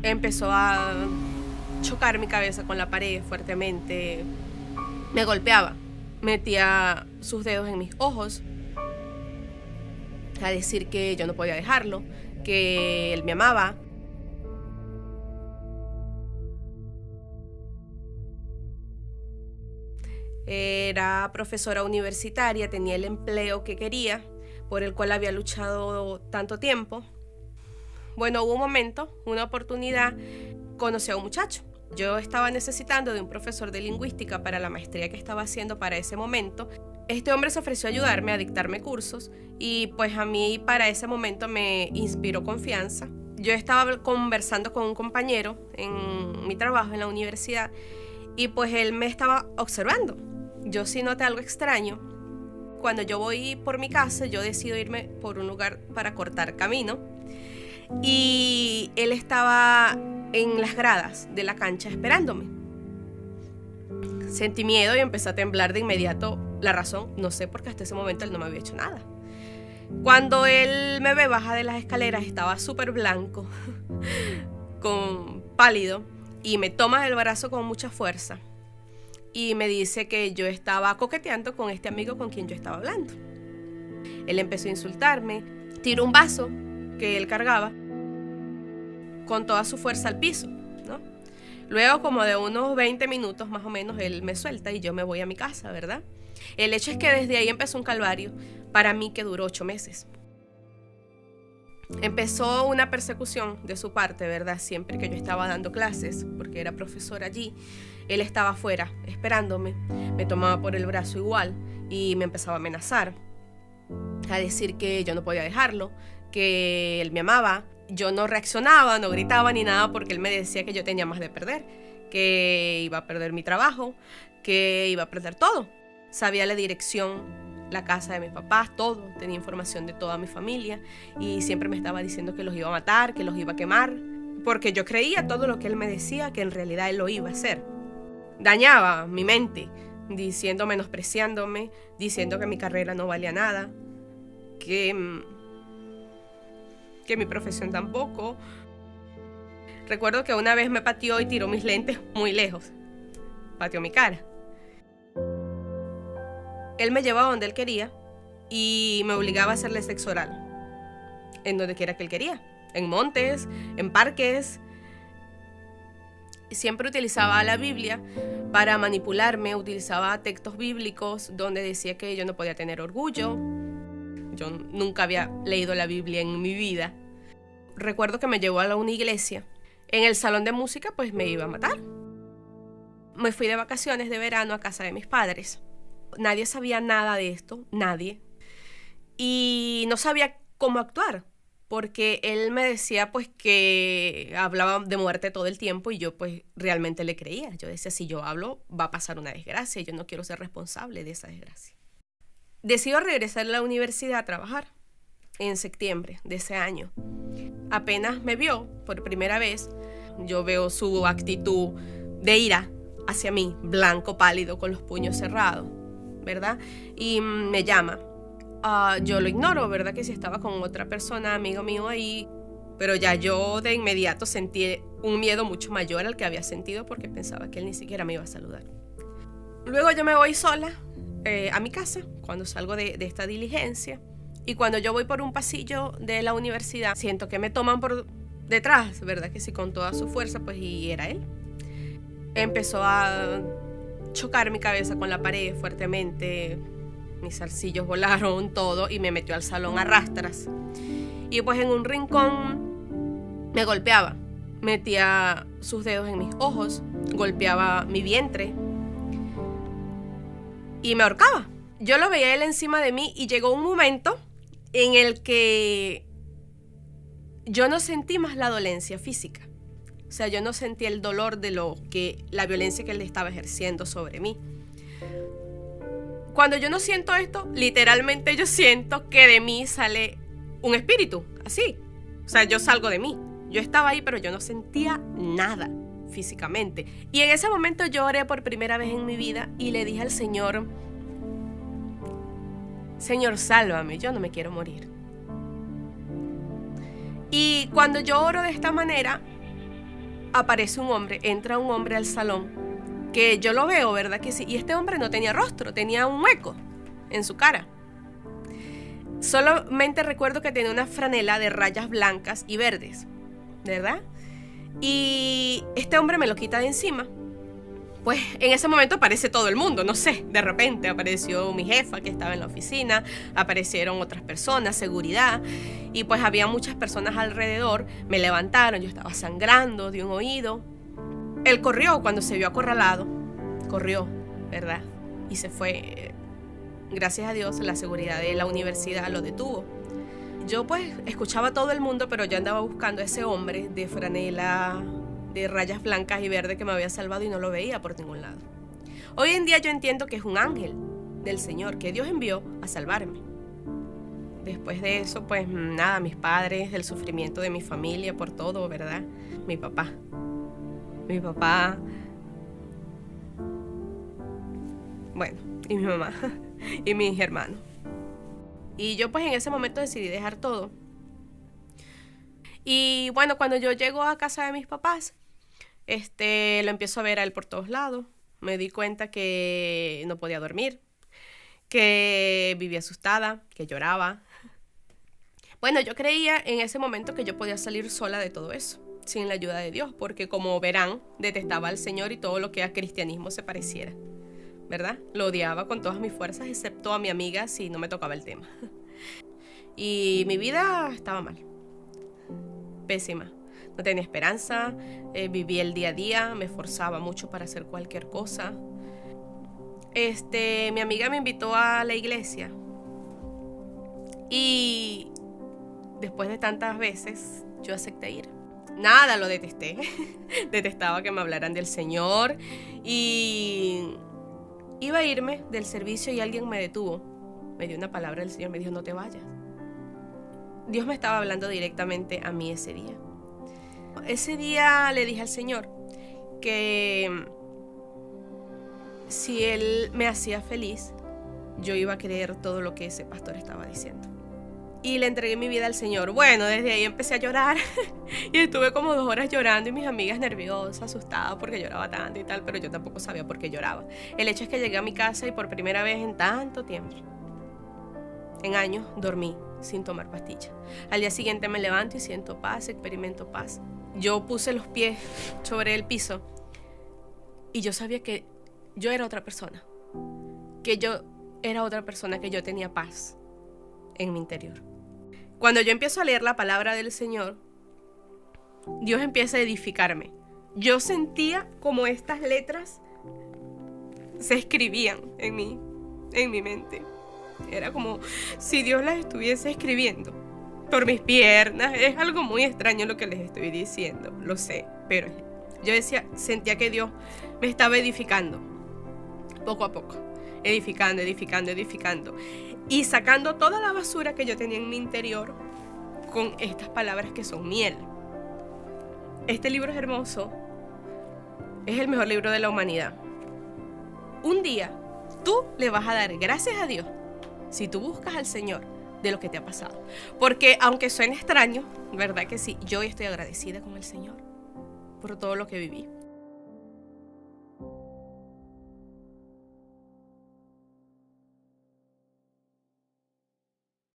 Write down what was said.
empezó a chocar mi cabeza con la pared fuertemente, me golpeaba, metía sus dedos en mis ojos, a decir que yo no podía dejarlo, que él me amaba. Era profesora universitaria, tenía el empleo que quería, por el cual había luchado tanto tiempo. Bueno, hubo un momento, una oportunidad, conocí a un muchacho. Yo estaba necesitando de un profesor de lingüística para la maestría que estaba haciendo para ese momento. Este hombre se ofreció a ayudarme, a dictarme cursos, y pues a mí para ese momento me inspiró confianza. Yo estaba conversando con un compañero en mi trabajo en la universidad y pues él me estaba observando. Yo sí noté algo extraño. Cuando yo voy por mi casa, yo decido irme por un lugar para cortar camino y él estaba en las gradas de la cancha esperándome. Sentí miedo y empecé a temblar de inmediato. La razón, no sé, porque hasta ese momento él no me había hecho nada. Cuando él me ve baja de las escaleras, estaba súper blanco, pálido, y me toma del brazo con mucha fuerza y me dice que yo estaba coqueteando con este amigo con quien yo estaba hablando. Él empezó a insultarme, tiró un vaso que él cargaba con toda su fuerza al piso, ¿no? Luego, como de unos 20 minutos más o menos, él me suelta y yo me voy a mi casa, ¿verdad? El hecho es que desde ahí empezó un calvario para mí que duró 8 meses. Empezó una persecución de su parte, ¿verdad? Siempre que yo estaba dando clases, porque era profesor allí, él estaba afuera esperándome, me tomaba por el brazo igual y me empezaba a amenazar, a decir que yo no podía dejarlo, que él me amaba. Yo no reaccionaba, no gritaba ni nada porque él me decía que yo tenía más de perder, que iba a perder mi trabajo, que iba a perder todo. Sabía la dirección, la casa de mis papás, todo, tenía información de toda mi familia y siempre me estaba diciendo que los iba a matar, que los iba a quemar, porque yo creía todo lo que él me decía, que en realidad él lo iba a hacer. Dañaba mi mente, menospreciándome, diciendo que mi carrera no valía nada, que mi profesión tampoco. Recuerdo que una vez me pateó y tiró mis lentes muy lejos, pateó mi cara. Él me llevaba donde él quería y me obligaba a hacerle sexo oral, en donde quiera que él quería, en montes, en parques. Siempre utilizaba la Biblia para manipularme, utilizaba textos bíblicos donde decía que yo no podía tener orgullo. Yo nunca había leído la Biblia en mi vida. Recuerdo que me llevó a una iglesia. En el salón de música pues me iba a matar. Me fui de vacaciones de verano a casa de mis padres. Nadie sabía nada de esto, nadie. Y no sabía cómo actuar, porque él me decía pues que hablaba de muerte todo el tiempo y yo pues realmente le creía. Yo decía, si yo hablo va a pasar una desgracia y yo no quiero ser responsable de esa desgracia. Decido regresar a la universidad a trabajar en septiembre de ese año. Apenas me vio por primera vez, yo veo su actitud de ira hacia mí, blanco, pálido, con los puños cerrados, ¿verdad? Y me llama. Yo lo ignoro, ¿verdad? Que si estaba con otra persona, amigo mío ahí, pero ya yo de inmediato sentí un miedo mucho mayor al que había sentido porque pensaba que él ni siquiera me iba a saludar. Luego yo me voy sola a mi casa cuando salgo de esta diligencia y cuando yo voy por un pasillo de la universidad siento que me toman por detrás, ¿verdad? Que sí, con toda su fuerza, pues, y era él. Empezó a chocar mi cabeza con la pared fuertemente, mis zarcillos volaron, todo, y me metió al salón a rastras. Y pues en un rincón me golpeaba, metía sus dedos en mis ojos, golpeaba mi vientre y me ahorcaba. Yo lo veía él encima de mí y llegó un momento en el que yo no sentí más la dolencia física. O sea, yo no sentí el dolor de la violencia que él estaba ejerciendo sobre mí. Cuando yo no siento esto, literalmente yo siento que de mí sale un espíritu, así. O sea, yo salgo de mí. Yo estaba ahí, pero yo no sentía nada físicamente. Y en ese momento yo oré por primera vez en mi vida y le dije al Señor, Señor, sálvame, yo no me quiero morir. Y cuando yo oro de esta manera, aparece un hombre, entra un hombre al salón, que yo lo veo, ¿verdad que sí? Y este hombre no tenía rostro, tenía un hueco en su cara. Solamente recuerdo que tenía una franela de rayas blancas y verdes, ¿verdad? Y este hombre me lo quita de encima. Pues en ese momento aparece todo el mundo, no sé, de repente apareció mi jefa que estaba en la oficina, aparecieron otras personas, seguridad, y pues había muchas personas alrededor, me levantaron, yo estaba sangrando de un oído. Él corrió cuando se vio acorralado, corrió, ¿verdad? Y se fue. Gracias a Dios, la seguridad de la universidad lo detuvo. Yo pues escuchaba a todo el mundo, pero yo andaba buscando a ese hombre de franela de rayas blancas y verdes que me había salvado y no lo veía por ningún lado. Hoy en día yo entiendo que es un ángel del Señor que Dios envió a salvarme. Después de eso, pues nada, mis padres, el sufrimiento de mi familia por todo, ¿verdad? Mi papá, bueno, y mi mamá y mis hermanos. Y yo pues en ese momento decidí dejar todo. Y bueno, cuando yo llego a casa de mis papás, lo empiezo a ver a él por todos lados. Me di cuenta que no podía dormir, que vivía asustada, que lloraba. Bueno, yo creía en ese momento que yo podía salir sola de todo eso, sin la ayuda de Dios, porque como verán, detestaba al Señor y todo lo que a cristianismo se pareciera, ¿verdad? Lo odiaba con todas mis fuerzas, excepto a mi amiga si no me tocaba el tema. Y mi vida estaba mal, pésima. No tenía esperanza, vivía el día a día, me esforzaba mucho para hacer cualquier cosa. Mi amiga me invitó a la iglesia y después de tantas veces yo acepté ir. Nada, lo detesté. Detestaba que me hablaran del Señor y iba a irme del servicio y alguien me detuvo. Me dio una palabra del Señor, me dijo: no te vayas. Dios me estaba hablando directamente a mí ese día. Ese día le dije al Señor que si Él me hacía feliz, yo iba a creer todo lo que ese pastor estaba diciendo. Y le entregué mi vida al Señor. Bueno, desde ahí empecé a llorar y estuve como 2 horas llorando y mis amigas nerviosas, asustadas porque lloraba tanto y tal, pero yo tampoco sabía por qué lloraba. El hecho es que llegué a mi casa y por primera vez en tanto tiempo, en años, dormí sin tomar pastillas. Al día siguiente me levanto y siento paz, experimento paz. Yo puse los pies sobre el piso y yo sabía que yo era otra persona, que yo tenía paz en mi interior. Cuando yo empiezo a leer la palabra del Señor, Dios empieza a edificarme. Yo sentía como estas letras se escribían en mi mente. Era como si Dios las estuviese escribiendo por mis piernas. Es algo muy extraño lo que les estoy diciendo, lo sé, pero yo sentía que Dios me estaba edificando poco a poco, edificando y sacando toda la basura que yo tenía en mi interior con estas palabras que son miel. Este libro es hermoso, es el mejor libro de la humanidad. Un día tú le vas a dar gracias a Dios si tú buscas al Señor de lo que te ha pasado. Porque aunque suene extraño, ¿verdad que sí? Yo estoy agradecida con el Señor por todo lo que viví.